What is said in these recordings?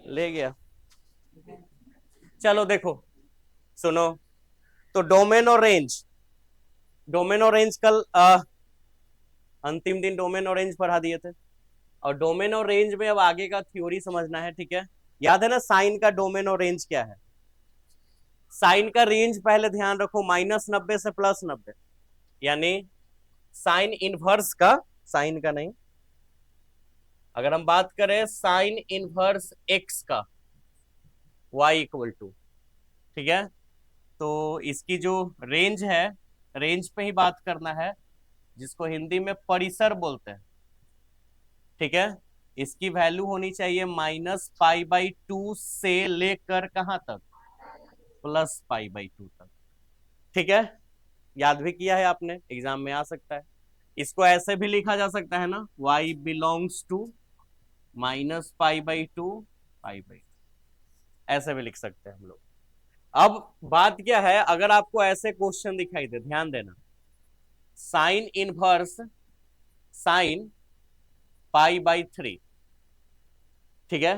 ले गया। चलो देखो, सुनो, तो डोमेन और रेंज, डोमेन और रेंज कल अंतिम दिन डोमेन और रेंज पढ़ा दिए थे। और डोमेन और रेंज में अब आगे का थ्योरी समझना है, ठीक है। याद है ना साइन का डोमेन और रेंज क्या है? साइन का रेंज पहले ध्यान रखो, -90 से +90, यानी साइन इनवर्स का, साइन का नहीं, अगर हम बात करें साइन इनवर्स एक्स का, y = ठीक है। तो इसकी जो रेंज है, रेंज पे ही बात करना है, जिसको हिंदी में परिसर बोलते हैं, ठीक है। इसकी वैल्यू होनी चाहिए -π/2 से लेकर कहां तक, +π/2 तक, ठीक है। याद भी किया है आपने, एग्जाम में आ सकता है। इसको ऐसे भी लिखा जा सकता है ना, y बिलोंग्स टू -π/2 π/2, ऐसे भी लिख सकते हैं हम लोग। अब बात क्या है, अगर आपको ऐसे क्वेश्चन दिखाई दे, ध्यान देना, साइन इनवर्स साइन π/3, ठीक है।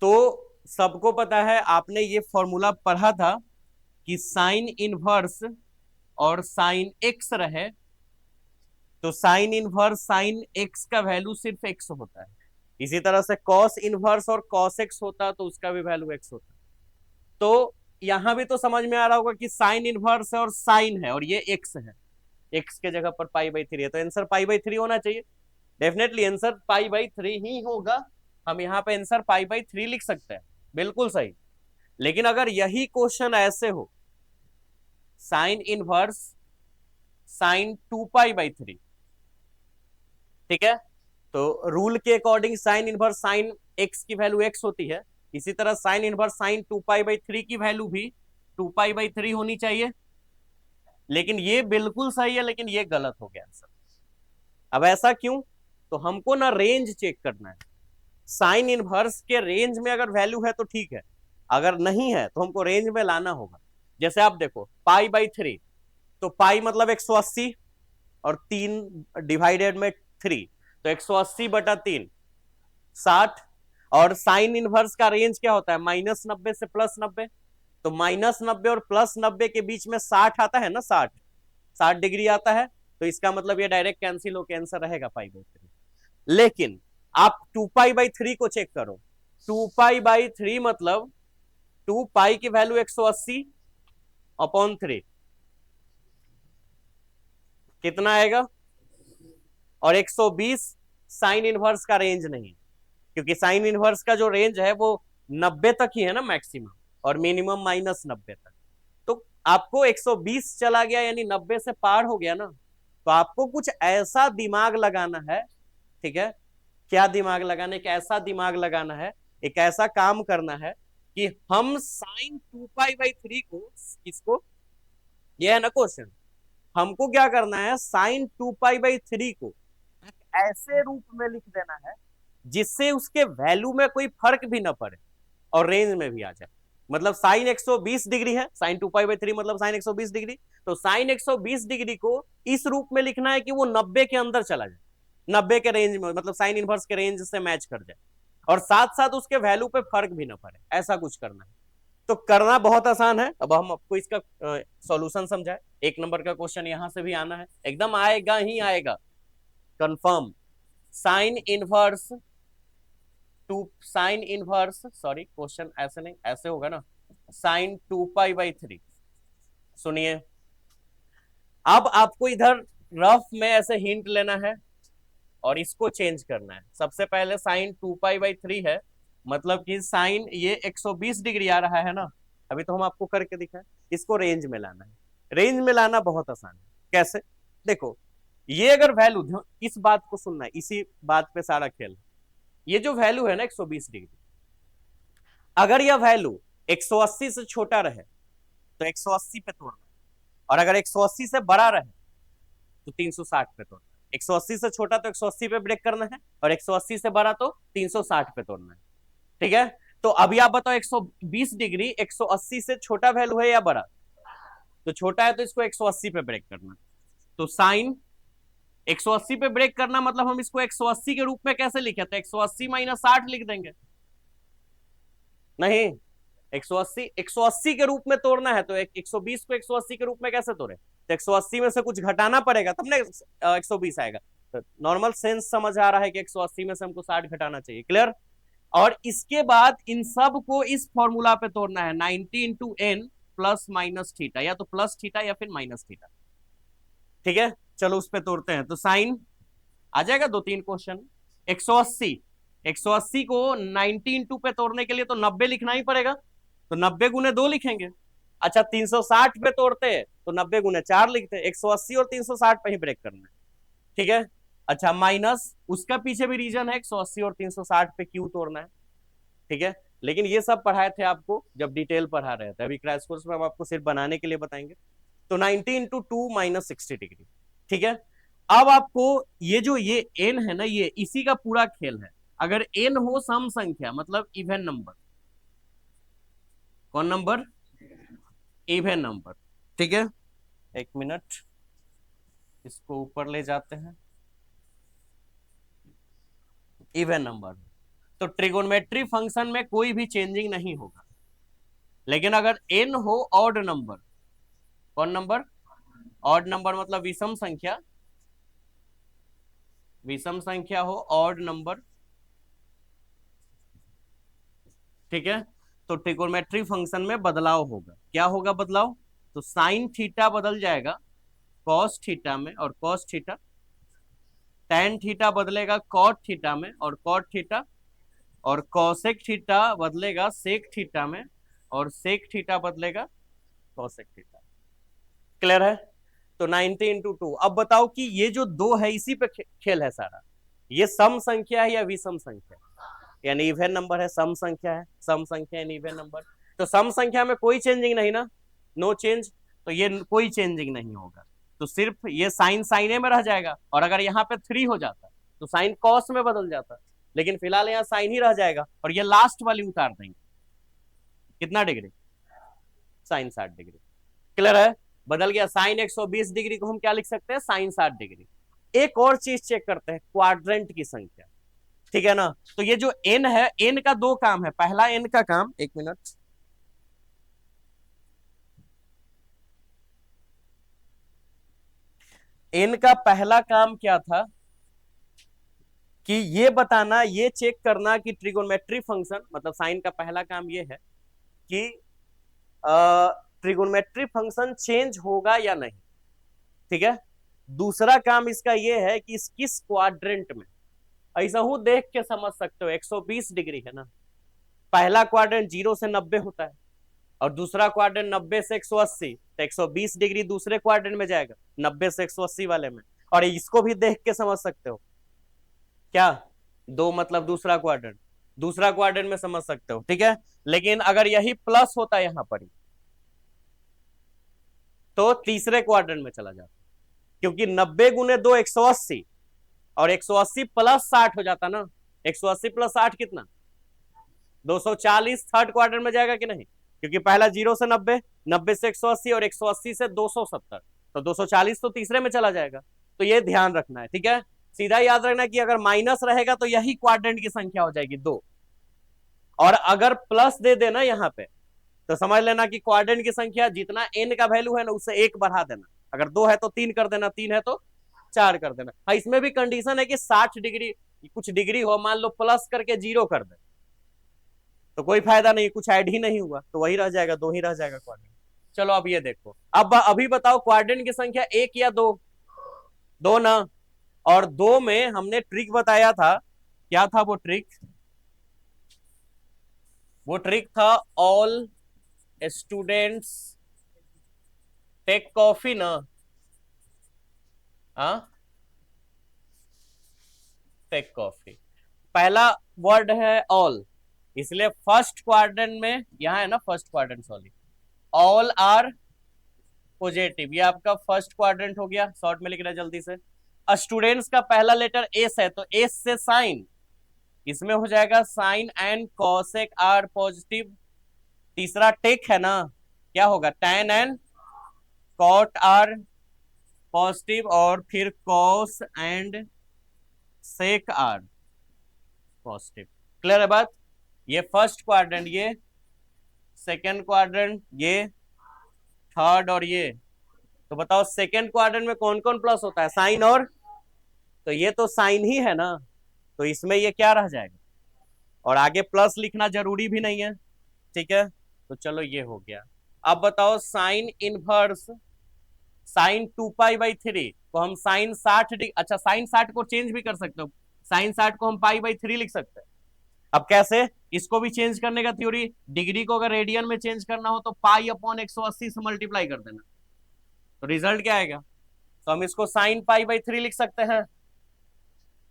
तो सबको पता है, आपने ये फॉर्मूला पढ़ा था कि साइन इनवर्स और साइन एक्स रहे, तो साइन इनवर्स साइन एक्स का वैल्यू सिर्फ एक्स होता है। इसी तरह से कॉस इनवर्स और कॉस एक्स होता तो उसका भी वैल्यू एक्स होता। तो यहां भी तो समझ में आ रहा होगा कि साइन इनवर्स है और साइन है और ये एक्स है, एक्स के जगह पर π/3 है, तो आंसर π/3 होना चाहिए। डेफिनेटली आंसर π/3 ही होगा। हम यहाँ पे आंसर π/3 लिख सकते हैं, बिल्कुल सही। लेकिन अगर यही क्वेश्चन ऐसे हो, साइन इनवर्स साइन 2π/3, ठीक है, तो रूल के according sine inverse sine x की वैल्यू एक्स होती है, इसी तरह साइन इनवर्स साइन 2π/3 की वैल्यू भी 2π/3 होनी चाहिए। लेकिन ये बिल्कुल सही है, लेकिन ये गलत हो गया आंसर। अब ऐसा क्यों? तो हमको ना रेंज चेक करना है, साइन इनवर्स के रेंज में अगर वैल्यू है तो ठीक है, अगर नहीं है तो हमको रेंज में लाना होगा। जैसे आप देखो π/3, तो पाई मतलब 180 और 3 डिवाइडेड में 3, तो 180/3 60। और साइन इनवर्स का रेंज क्या होता है, -90 से +90, तो -90 और +90 के बीच में 60 आता है ना, 60 डिग्री आता है, तो इसका मतलब ये डायरेक्ट कैंसिल होकर आंसर रहेगा π/3। लेकिन आप 2π/3 को चेक करो, 2π/3 मतलब 2 की वैल्यू 180/3 कितना आएगा, और 120 साइन इनवर्स का रेंज नहीं, क्योंकि साइन इनवर्स का जो रेंज है वो 90 तक ही है ना मैक्सिमम, और मिनिमम -90 तक। तो आपको 120 चला गया, यानी 90 से पार हो गया ना, तो आपको कुछ ऐसा दिमाग लगाना है, ठीक है। क्या दिमाग लगाना है, एक ऐसा दिमाग लगाना है, एक ऐसा काम करना है कि हम साइन 2π/3 को, किसको, ये है ना क्वेश्चन, हमको क्या करना है, साइन 2π/3 को ऐसे रूप में लिख देना है जिससे उसके वैल्यू में कोई फर्क भी ना पड़े और रेंज में भी आ जाए। मतलब साइन 120 डिग्री है, साइन 2π/3 मतलब साइन 120 डिग्री, तो साइन 120 डिग्री को इस रूप में लिखना है कि वो 90 के अंदर चला जाए, 90 के रेंज में, मतलब साइन इनवर्स के रेंज से मैच कर जाए, और साथ साथ उसके वैल्यू पे फर्क भी ना पड़े, ऐसा कुछ करना है। तो करना बहुत आसान है। अब हम आपको इसका सॉल्यूशन समझाए। 1 नंबर का क्वेश्चन यहां से भी आना है, एकदम आएगा ही आएगा, confirm. Sine inverse sine inverse, sorry question ऐसे नहीं, ऐसे होगा ना, साइन 2π/3। सुनिए, अब आपको इधर रफ में ऐसे हिंट लेना है और इसको चेंज करना है। सबसे पहले साइन 2π/3 है, मतलब कि साइन ये 120 डिग्री आ रहा है ना, अभी तो हम आपको करके दिखाएं, इसको रेंज में लाना है। रेंज में लाना बहुत आसान है, कैसे, देखो, ये अगर वैल्यू, इस बात को सुनना है, इसी बात पे सारा खेल, ये जो वैल्यू है ना 120 डिग्री, अगर यह वैल्यू 180 से छोटा रहे तो 180 पे तोड़ना है, और अगर 180 से बड़ा रहे तो 360 पे तोड़ना है। 180 से छोटा तो 180 पे ब्रेक करना है, और 180 से बड़ा तो 360 पे तोड़ना है, ठीक है। तो अभी आप बताओ 120 डिग्री 180 से छोटा वैल्यू है या बड़ा, तो छोटा है तो इसको 180 पे ब्रेक करना। तो साइन 180 पे ब्रेक करना मतलब हम इसको 180 के रूप में कैसे लिखे, तो 180 - 60 लिख देंगे, नहीं, 180 180 के रूप में तोड़ना है तो 120 को 180 के रूप में कैसे तोड़े? तो 180 में से कुछ घटाना पड़ेगा तब ना 120 आएगा। तो नॉर्मल सेंस समझ आ रहा है कि 180 में से हमको 60 घटाना चाहिए। क्लियर? और इसके बाद इन सब को इस फॉर्मूला पे तोड़ना है, 90 into n plus minus theta, या तो प्लस थीटा या फिर माइनस थीटा। ठीक है, चलो उस पे तोड़ते हैं। तो साइन आ जाएगा, 2-3 क्वेश्चन। 180 180 को 90 इंटू पे तोड़ने के लिए तो 90 लिखना ही पड़ेगा, तो 90 गुने 2 लिखेंगे। अच्छा 360 पे तोड़ते हैं तो 90 गुने 4 लिखते हैं। 180 और 360 पे ही ब्रेक करना है। ठीक है, अच्छा माइनस उसका पीछे भी रीजन है, 180 और 360 पे क्यों तोड़ना है। ठीक है, लेकिन ये सब पढ़ाए थे आपको जब डिटेल पढ़ा रहे थे, अभी क्रैश कोर्स में हम आपको सिर्फ बनाने के लिए बताएंगे। तो 90 इंटू 2 माइनस 60 डिग्री। ठीक है, अब आपको ये जो ये एन है ना, ये इसी का पूरा खेल है। अगर एन हो सम संख्या मतलब इवन नंबर, कौन नंबर? Even number. ठीक है, एक मिनट इसको ऊपर ले जाते हैं। इवन नंबर तो ट्रिगोनोमेट्री फंक्शन में कोई भी चेंजिंग नहीं होगा। लेकिन अगर एन हो ऑड नंबर, कौन नंबर? ऑड नंबर मतलब विषम संख्या, विषम संख्या हो ऑड नंबर। ठीक है, तो ट्रिगोनोमेट्री फंक्शन में बदलाव होगा। क्या होगा बदलाव? तो साइन थीटा बदल जाएगा कॉस थीटा में, और कॉस थीटा, टैन थीटा बदलेगा कॉट थीटा में, और कॉट थीटा, और कॉसेक थीटा बदलेगा सेक थीटा में, और सेक थीटा बदलेगा कॉसेक थीटा। क्लियर है? तो 90 इंटू 2। अब बताओ कि ये जो 2 है इसी पे खेल है सारा। ये सम संख्या है या विषम संख्या? यानी इवन नंबर है, सम संख्या है, सम संख्या यानी इवन नंबर। तो सम संख्या में कोई चेंजिंग नहीं ना, नो चेंज, तो ये कोई चेंजिंग नहीं होगा। तो सिर्फ ये साइन साइने में रह जाएगा, और अगर यहाँ पे 3 हो जाता तो साइन कॉस में बदल जाता। लेकिन फिलहाल यहाँ साइन ही रह जाएगा, और ये लास्ट वाली उतार देंगे। कितना डिग्री? Sign 60 degree. क्लियर है? बदल गया। साइन 120 डिग्री को हम क्या लिख सकते हैं? Sine 60 degree. एक और चीज चेक करते हैं, क्वाड्रेंट की संख्या। ठीक है ना? तो ये जो एन है, एन का 2 काम है। पहला एन का काम, एक मिनट, एन का पहला काम क्या था कि ये बताना, ये चेक करना कि ट्रिगोनोमेट्री फंक्शन, मतलब साइन का पहला काम ये है कि ट्रिगोनोमेट्री फंक्शन चेंज होगा या नहीं। ठीक है, दूसरा काम इसका ये है कि इस किस क्वाड्रेंट में। ऐसा हूं देख के समझ सकते हो, 120 डिग्री है ना, पहला क्वाड्रेंट 0 से 90 होता है, और दूसरा क्वाड्रेंट 90 से 180, तो 120 डिग्री दूसरे क्वाड्रेंट में जाएगा, 90 से 180 वाले में। और इसको भी देख के समझ सकते हो क्या, 2 मतलब दूसरा क्वाड्रेंट, दूसरा क्वाड्रेंट में समझ सकते हो। ठीक है, लेकिन अगर यही प्लस होता यहां पर तो तीसरे क्वाड्रेंट में चला जाता, क्योंकि 90 गुने 2 180, और 180 प्लस 60 हो जाता ना। 180 प्लस 60 कितना? 240 थर्ड क्वार्टर में जाएगा कि नहीं? क्योंकि पहला 0 से 90, 90 से 180, और 180 से 270, तो 240 तो तीसरे में चला जाएगा। तो ये ध्यान रखना है। ठीक है, सीधा याद रखना कि अगर माइनस रहेगा तो यही क्वाड्रेंट की संख्या हो जाएगी 2, और अगर प्लस दे देना यहाँ पे तो समझ लेना कि क्वाड्रेंट की संख्या जितना एन का वैल्यू है ना उससे 1 बढ़ा देना। अगर 2 है तो 3 कर देना, 3 है तो 4 कर देना। हाँ, इसमें भी कंडीशन है कि 60 डिग्री कुछ डिग्री हो, मान लो प्लस करके 0 कर दे तो कोई फायदा नहीं, कुछ ऐड ही नहीं हुआ, तो वही रह जाएगा, 2 ही रह जाएगा क्वाड्रेंट। चलो अब ये देखो, अब अभी बताओ क्वाड्रेंट की संख्या 1 या 2? 2 ना, और 2 में हमने ट्रिक बताया था। क्या था वो ट्रिक? वो ट्रिक था ऑल स्टूडेंट्स टेक कॉफी ना। हाँ, टेक कॉफी, पहला वर्ड है ऑल, इसलिए फर्स्ट क्वाड्रेंट में यहां है ना, first quadrant sorry, all are positive, ये आपका फर्स्ट क्वाड्रेंट हो गया। शॉर्ट में लिख रहा है जल्दी से। स्टूडेंट्स का पहला लेटर एस है, तो एस से साइन, इसमें हो जाएगा sine and cosec are positive. तीसरा टेक है ना, क्या होगा? Tan and cot are positive, और फिर cos and sec are positive. Clear है बात? ये फर्स्ट क्वाड्रेंट, ये सेकेंड क्वाड्रेंट, ये थर्ड और ये। तो बताओ सेकेंड क्वाड्रेंट में कौन कौन प्लस होता है, साइन और, तो ये तो साइन ही है ना, तो इसमें ये क्या रह जाएगा, और आगे प्लस लिखना जरूरी भी नहीं है, ठीक है। तो चलो ये हो गया। अब बताओ साइन इनवर्स साइन 2π/3 को हम साइन 60, अच्छा साइन 60 को चेंज भी कर सकते हो, साइन 60 को हम π/3 लिख सकते हैं। अब कैसे, इसको भी चेंज करने का थ्योरी, डिग्री को अगर रेडियन में चेंज करना हो तो π/180 से मल्टीप्लाई कर देना, तो रिजल्ट क्या आएगा, तो हम इसको साइन π/3 लिख सकते हैं।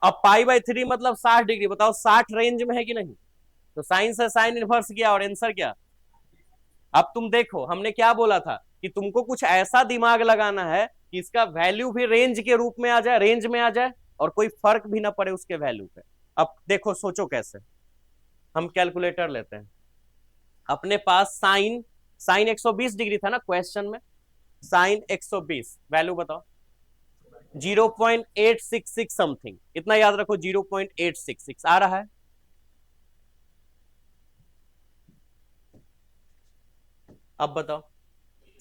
अब π/3 मतलब 60 डिग्री, बताओ 60 रेंज में है कि नहीं, तो साइन से साइन इनवर्स किया और आंसर क्या। अब तुम देखो हमने क्या बोला था कि तुमको कुछ ऐसा दिमाग लगाना है कि इसका वैल्यू भी रेंज के रूप में आ जाए, रेंज में आ जाए, और कोई फर्क भी ना पड़े उसके वैल्यू पे। अब देखो सोचो कैसे, हम कैलकुलेटर लेते हैं, अपने पास साइन साइन 120 डिग्री था ना क्वेश्चन में, साइन 120 वैल्यू बताओ, 0.866 समथिंग, इतना याद रखो 0.866 आ रहा है। अब बताओ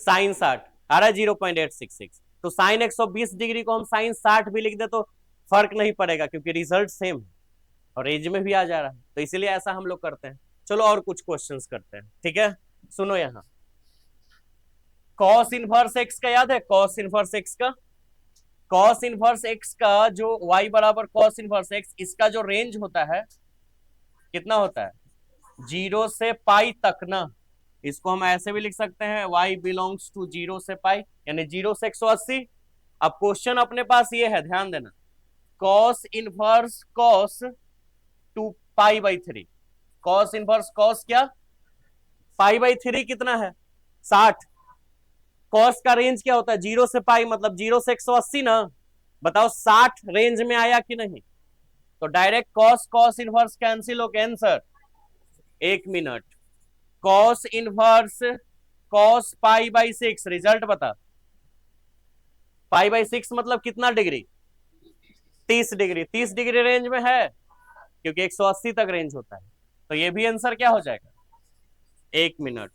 साइन 60 आ रहा है 0.866, तो साइन 120 डिग्री को हम साइन 60 भी लिख दे तो फर्क नहीं पड़ेगा, क्योंकि रिजल्ट सेम है और रेंज में भी आ जा रहा है, तो इसीलिए ऐसा हम लोग करते हैं। चलो और कुछ क्वेश्चंस करते हैं, ठीक है। सुनो यहाँ कॉस इनवर्स एक्स का याद है, कॉस इनवर्स एक्स का, कॉस इनवर्स एक्स का जो y बराबर कॉस इनवर्स एक्स, इसका जो रेंज होता है कितना होता है, 0 से पाई तक ना, इसको हम ऐसे भी लिख सकते हैं y बिलोंग्स टू 0 से पाई, यानी 0 से 180। अब क्वेश्चन अपने पास ये है, ध्यान देना, cos inverse cos 2π/3, cos inverse cos क्या, π/3 कितना है 60, कॉस का रेंज क्या होता है 0 से पाई, मतलब 0 से 180 ना, बताओ 60 रेंज में आया कि नहीं, तो direct cos cos inverse cancel हो के आंसर, एक minute, cos inverse cos π/6, result बता, π/6 मतलब कितना डिग्री, 30 डिग्री, 30 डिग्री रेंज में है, क्योंकि 180 तक रेंज होता है, तो ये भी आंसर क्या हो जाएगा, एक मिनट,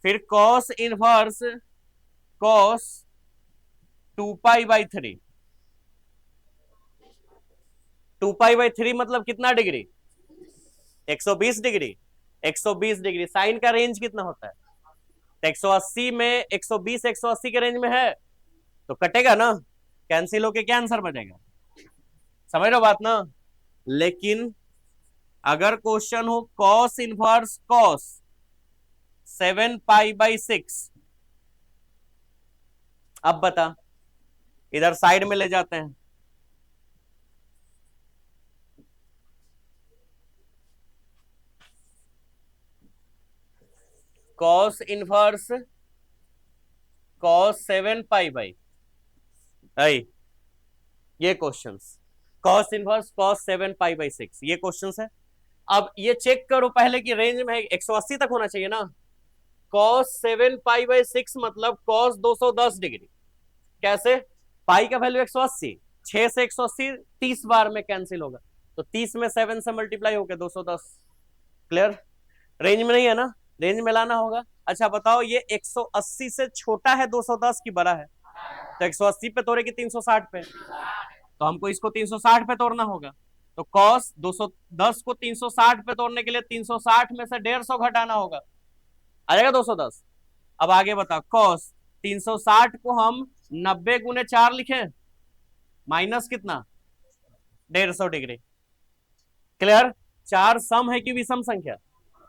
फिर कॉस इनवर्स कॉस 2π/3, 2π/3 मतलब कितना डिग्री, 120 डिग्री, 120 डिग्री, साइन का रेंज कितना होता है, 180 में 120 180 के रेंज में है, तो कटेगा ना, कैंसिल होके क्या आंसर बचेगा, समझ रहे हो बात ना। लेकिन अगर क्वेश्चन हो कॉस इनवर्स कॉस 7π/6, अब बता, इधर साइड में ले जाते हैं, कॉस इनवर्स कॉस 7π/, ये क्वेश्चंस, कॉस इनवर्स कॉस 7π/6 ये क्वेश्चंस है। अब ये चेक करो पहले कि रेंज में है, 180 तक होना चाहिए ना, कॉस 7π/6 मतलब कॉस 210 डिग्री, कैसे, पाई का वैल्यू 180, 6 से 180 30 बार में कैंसिल होगा, तो 30 में 7 से मल्टीप्लाई हो गया 210, क्लियर, रेंज में नहीं है ना, रेंज में लाना होगा। अच्छा बताओ ये 180 से छोटा है 210 की बड़ा है, तो 180 पे तोड़े कि 360 पे, तो हमको इसको 360 पे तोड़ना होगा, तो कॉस 210 को 360 पे तोड़ने के लिए 360 में से 150 घटाना होगा, आ जाएगा 210। अब आगे बता, कॉस 360 को हम 90 गुने 4 लिखें, माइनस कितना 150 डिग्री, क्लियर, चार सम है कि विषम संख्या,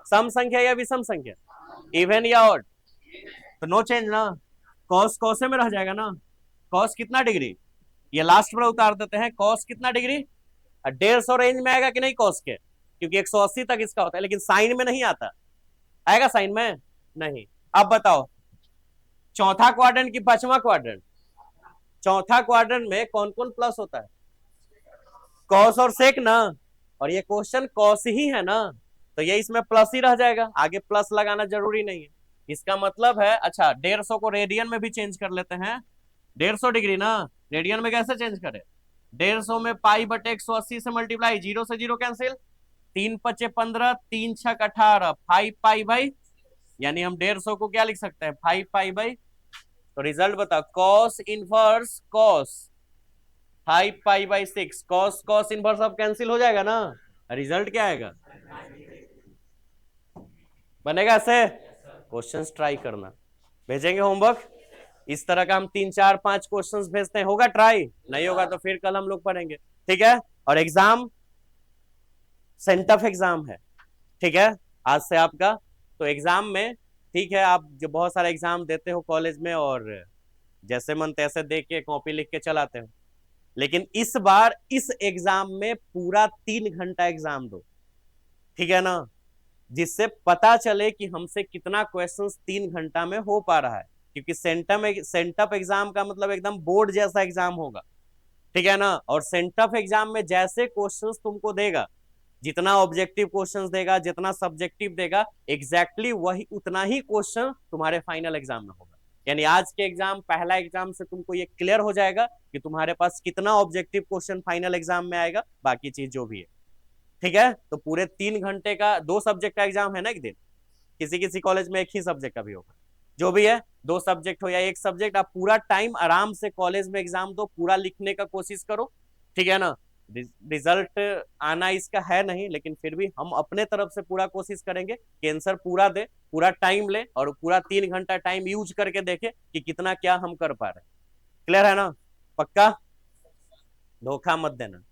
सम संख्या या विषम संख्या, इवन या ऑड, तो नो चेंज ना, कॉस कॉसे में रह जाएगा ना, कॉस कितना डिग्री, ये लास्ट पर उतार देते हैं, कॉस कितना डिग्री, 150 रेंज में आएगा कि नहीं कॉस के, क्योंकि 180 तक इसका होता है, लेकिन साइन में नहीं आता, आएगा साइन में नहीं। अब बताओ चौथा क्वाड्रेंट की पांचवा क्वाड्रेंट, चौथा क्वाड्रेंट में कौन कौन प्लस होता है, कॉस और सेक ना, और ये क्वेश्चन कॉस ही है ना, तो ये इसमें प्लस ही रह जाएगा, आगे प्लस लगाना जरूरी नहीं है, इसका मतलब है, अच्छा 150 को रेडियन में भी चेंज कर लेते हैं, 150 डिग्री ना, रेडियन में कैसे चेंज करे, 150 में π/180 से मल्टीप्लाई, 0 से 0 कैंसिल, 3 × 5 = 15, 3 × 6 = 18, 5π/, यानी हम 150 को क्या लिख सकते हैं 5 पाई बाई, तो रिजल्ट बता cos inverse cos 5 pi by 6, cos cos inverse अब कैंसिल हो जाएगा ना, रिजल्ट क्या आएगा, बनेगा ऐसे। क्वेश्चंस ट्राई करना, भेजेंगे होमवर्क इस तरह का, हम 3 4 5 क्वेश्चंस भेजते हैं, होगा ट्राई, नहीं होगा तो फिर कल हम लोग पढ़ेंगे, ठीक है। और एग्जाम सेंटअप एग्जाम है, ठीक है, आज से आपका, तो एग्जाम में ठीक है, आप जो बहुत सारा एग्जाम देते हो कॉलेज में और जैसे मन तैसे दे के कॉपी लिख के चलाते हो, लेकिन इस बार इस एग्जाम में पूरा 3 घंटा एग्जाम दो, ठीक है ना, जिससे पता चले कि हमसे कितना क्वेश्चंस 3 घंटा में हो पा रहा है, क्योंकि सेंटअप एग्जाम का मतलब एकदम बोर्ड जैसा एग्जाम होगा, ठीक है ना। और सेंटअप एग्जाम में जैसे क्वेश्चंस तुमको देगा, जितना ऑब्जेक्टिव क्वेश्चंस देगा, जितना सब्जेक्टिव देगा, एग्जैक्टली वही उतना ही क्वेश्चन तुम्हारे फाइनल एग्जाम में होगा। यानी आज के एग्जाम, पहला एग्जाम से तुमको ये क्लियर हो जाएगा कि तुम्हारे पास कितना ऑब्जेक्टिव क्वेश्चन फाइनल एग्जाम में आएगा, बाकी चीज जो भी है, ठीक है। तो पूरे 3 घंटे का 2 सब्जेक्ट का एग्जाम है ना एक दिन, किसी किसी कॉलेज में एक ही सब्जेक्ट का भी होगा, जो भी है 2 सब्जेक्ट हो या 1 सब्जेक्ट, आप पूरा टाइम आराम से कॉलेज में एग्जाम दो, पूरा लिखने का कोशिश करो, ठीक है ना। रिजल्ट आना इसका है नहीं, लेकिन फिर भी हम अपने तरफ से पूरा कोशिश करेंगे कि आंसर पूरा दे, पूरा टाइम ले और पूरा 3 घंटा टाइम यूज करके देखे कि कितना क्या हम कर पा रहे हैं। क्लियर है ना, पक्का, धोखा मत देना,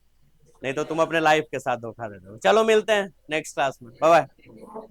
नहीं तो तुम अपने लाइफ के साथ धोखा दे दो। चलो मिलते हैं नेक्स्ट क्लास में, बाय बाय।